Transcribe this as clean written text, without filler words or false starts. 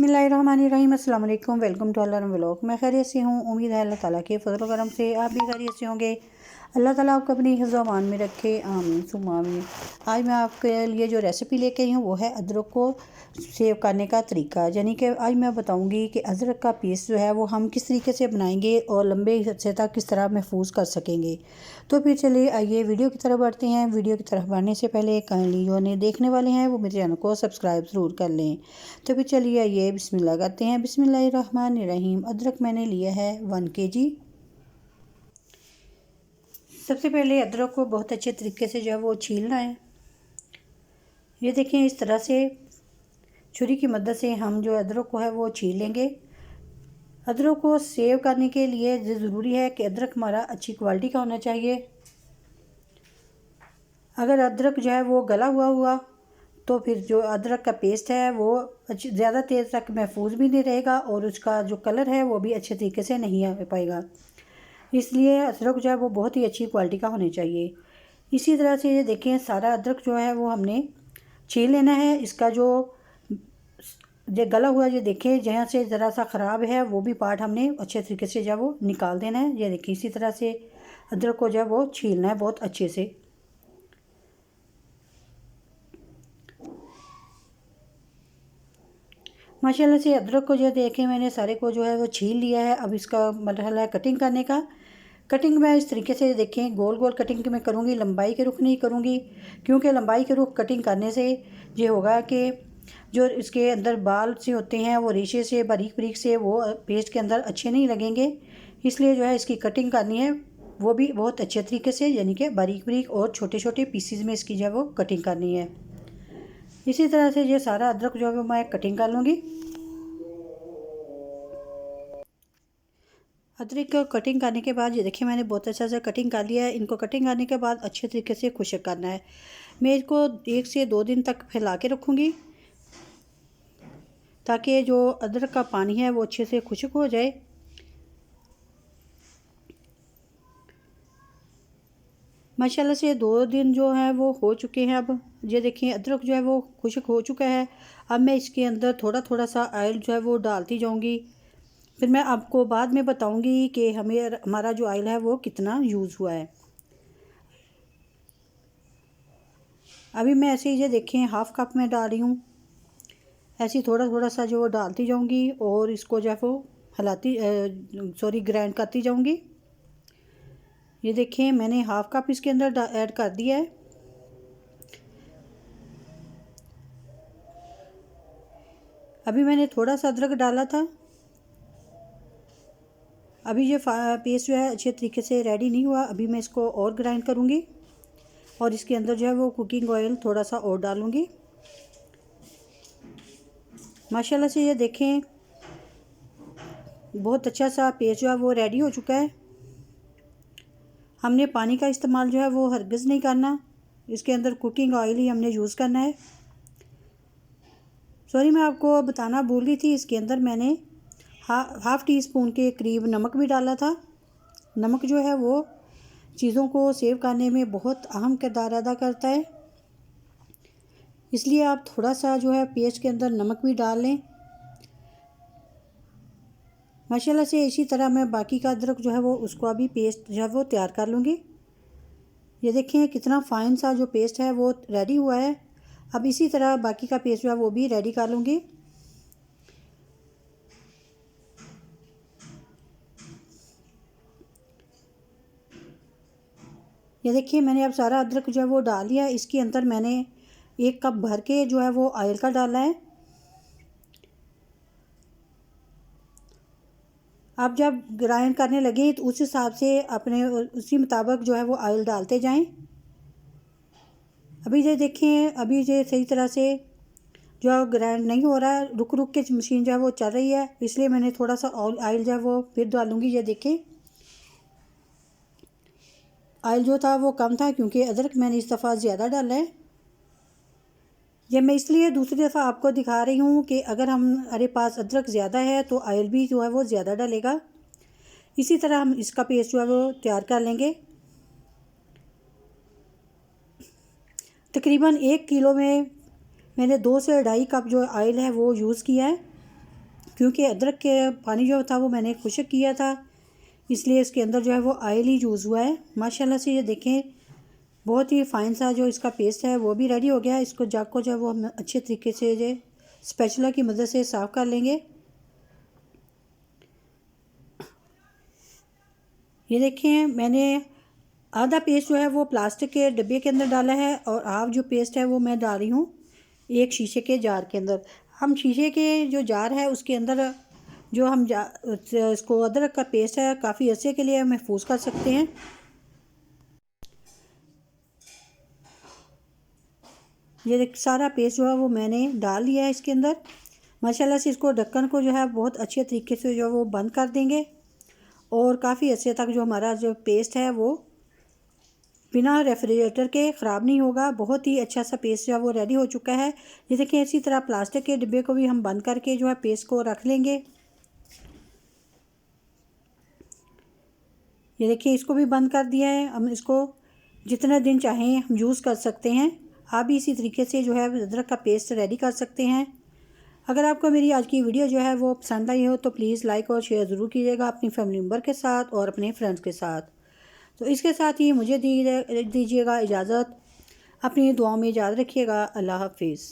बिस्मिल्लाहिर्रहमानिर्रहीम। अस्सलाम वालेकुम। वेलकम टू अल्लाह व्लॉग। मैं खैरियत से हूँ। उम्मीद है अल्लाह ताला के फजल करम से आप भी खैरियत से होंगे। अल्लाह ताला आपको अपनी हिफ्ज़ अमान में रखे, आमीन सुम्मा आमीन। आज मैं आपके लिए जो रेसिपी लेके आई हूँ वो है अदरक को सेव करने का तरीका। यानी कि आज मैं बताऊँगी कि अदरक का पेस्ट जो है वो हम किस तरीके से बनाएंगे और लंबे अरसे तक किस तरह महफूज कर सकेंगे। तो फिर चलिए आइए वीडियो की तरफ बढ़ते हैं। वीडियो की तरफ बढ़ने से पहले काइंडली जो ने देखने वाले हैं वो मेरे चैनल को सब्सक्राइब ज़रूर कर लें। तो फिर चलिए आइए बिस्मिल्लाह करते हैं। बिस्मिल्लाहिर्रहमानिर्रहीम। अदरक मैंने लिया है 1 kg। सबसे पहले अदरक को बहुत अच्छे तरीके से जो है वो छीलना है। ये देखें, इस तरह से छुरी की मदद से हम जो अदरक को है वो छील लेंगे। अदरक को सेव करने के लिए ज़रूरी है कि अदरक हमारा अच्छी क्वालिटी का होना चाहिए। अगर अदरक जो है वो गला हुआ तो फिर जो अदरक का पेस्ट है वो ज़्यादा देर तक महफूज भी नहीं रहेगा और उसका जो कलर है वो भी अच्छे तरीके से नहीं आ पाएगा। इसलिए अदरक जो है वो बहुत ही अच्छी क्वालिटी का होने चाहिए। इसी तरह से ये देखें, सारा अदरक जो है वो हमने छील लेना है। इसका जो गला हुआ ये देखें, जहाँ से ज़रा सा ख़राब है वो भी पार्ट हमने अच्छे तरीके से जो है वो निकाल देना है। ये देखिए, इसी तरह से अदरक को जो है वो छीलना है बहुत अच्छे से। माशाल्लाह से अदरक को जो देखें मैंने सारे को जो है वो छील लिया है। अब इसका मरहला है कटिंग करने का। कटिंग मैं इस तरीके से देखें गोल गोल कटिंग मैं करूँगी, लंबाई के रुख नहीं करूँगी, क्योंकि लंबाई के रुख कटिंग करने से ये होगा कि जो इसके अंदर बाल से होते हैं वो रेशे से बारीक बारीक से वो पेस्ट के अंदर अच्छे नहीं लगेंगे। इसलिए जो है इसकी कटिंग करनी है वो भी बहुत अच्छे तरीके से, यानी कि बारीक बारीक और छोटे छोटे पीसीज में इसकी जो है वो कटिंग करनी है। इसी तरह से ये सारा अदरक जो है वो मैं कटिंग कर लूँगी। अदरक को कटिंग करने के बाद ये देखिए मैंने बहुत अच्छा सा कटिंग कर लिया है। इनको कटिंग करने के बाद अच्छे तरीके से खुश्क करना है। मैं इसको 1 से 2 दिन तक फैला के रखूँगी ताकि जो अदरक का पानी है वो अच्छे से खुश्क हो जाए। माशाल्लाह से 2 दिन जो है वो हो चुके हैं। अब ये देखिए अदरक जो है वो खुश्क हो चुका है। अब मैं इसके अंदर थोड़ा थोड़ा सा ऑयल जो है वो डालती जाऊँगी। फिर मैं आपको बाद में बताऊंगी कि हमारा जो ऑयल है वो कितना यूज़ हुआ है। अभी मैं ऐसे ही ये देखें 1/2 कप में डाल रही हूँ। ऐसे ही थोड़ा थोड़ा सा जो डालती जाऊंगी और इसको जो है वो ग्राइंड करती जाऊंगी। ये देखें मैंने 1/2 कप इसके अंदर ऐड कर दिया है। अभी मैंने थोड़ा सा अदरक डाला था। अभी ये पेस्ट जो है अच्छे तरीके से रेडी नहीं हुआ। अभी मैं इसको और ग्राइंड करूँगी और इसके अंदर जो है वो कुकिंग ऑयल थोड़ा सा और डालूँगी। माशाल्लाह से ये देखें बहुत अच्छा सा पेस्ट जो है वो रेडी हो चुका है। हमने पानी का इस्तेमाल जो है वो हरगिज़ नहीं करना। इसके अंदर कुकिंग ऑयल ही हमने यूज़ करना है। सॉरी, मैं आपको बताना भूल गई थी, इसके अंदर मैंने 1/2 टीस्पून के करीब नमक भी डाला था। नमक जो है वो चीज़ों को सेव करने में बहुत अहम किरदार अदा करता है। इसलिए आप थोड़ा सा जो है पेस्ट के अंदर नमक भी डाल लें। माशाल्लाह से इसी तरह मैं बाकी का अदरक जो है वो उसको अभी पेस्ट जो है वो तैयार कर लूँगी। ये देखें कितना फ़ाइन सा जो पेस्ट है वो रेडी हुआ है। अब इसी तरह बाकी का पेस्ट जो है वो भी रेडी कर लूँगी। ये देखिए मैंने अब सारा अदरक जो है वो डाल दिया। इसके अंदर मैंने 1 कप भर के जो है वो ऑयल का डाला है। आप जब ग्राइंड करने लगे तो उस हिसाब से अपने उसी मुताबिक जो है वो ऑयल डालते जाएं। अभी ये देखें, अभी ये सही तरह से जो ग्राइंड नहीं हो रहा है, रुक रुक के मशीन जो है वो चल रही है, इसलिए मैंने थोड़ा सा ऑयल जो है वो फिर डालूँगी। ये देखें ऑयल जो था वो कम था क्योंकि अदरक मैंने इस दफ़ा ज़्यादा डाला है। ये मैं इसलिए दूसरी दफ़ा आपको दिखा रही हूँ कि अगर हमारे पास अदरक ज़्यादा है तो ऑयल भी जो है वो ज़्यादा डालेगा। इसी तरह हम इसका पेस्ट जो है वो तैयार कर लेंगे। तकरीबन 1 किलो में मैंने 2 से 2.5 कप जो ऑयल है वो यूज़ किया है। क्योंकि अदरक के पानी जो था वो मैंने खुश्क किया था, इसलिए इसके अंदर जो है वो ऑयल ही यूज़ हुआ है। माशाल्लाह से ये देखें बहुत ही फ़ाइन सा जो इसका पेस्ट है वो भी रेडी हो गया है। इसको जग को जो है वो हम अच्छे तरीके से जो स्पैचुला की मदद से साफ़ कर लेंगे। ये देखें मैंने आधा पेस्ट जो है वो प्लास्टिक के डब्बे के अंदर डाला है और हाफ जो पेस्ट है वो मैं डाल रही हूँ एक शीशे के जार के अंदर। हम शीशे के जो जार है उसके अंदर जो हम इसको अदरक का पेस्ट है काफ़ी अरसे के लिए महफूज कर सकते हैं। ये देख सारा पेस्ट जो है वो मैंने डाल लिया है इसके अंदर। माशाल्लाह से इसको ढक्कन को जो है बहुत अच्छे तरीके से जो है वो बंद कर देंगे और काफ़ी अच्छे तक जो हमारा जो पेस्ट है वो बिना रेफ्रिजरेटर के ख़राब नहीं होगा। बहुत ही अच्छा सा पेस्ट जो है वो रेडी हो चुका है। ये देखिए इसी तरह प्लास्टिक के डिब्बे को भी हम बंद करके जो है पेस्ट को रख लेंगे। ये देखिए इसको भी बंद कर दिया है। हम इसको जितने दिन चाहें हम यूज़ कर सकते हैं। आप भी इसी तरीके से जो है अदरक का पेस्ट रेडी कर सकते हैं। अगर आपको मेरी आज की वीडियो जो है वो पसंद आई हो तो प्लीज़ लाइक और शेयर ज़रूर कीजिएगा अपनी फैमिली मेम्बर के साथ और अपने फ्रेंड्स के साथ। तो इसके साथ ही मुझे दीजिएगा इजाज़त। अपनी दुआओं में याद रखिएगा। अल्लाह हाफिज़।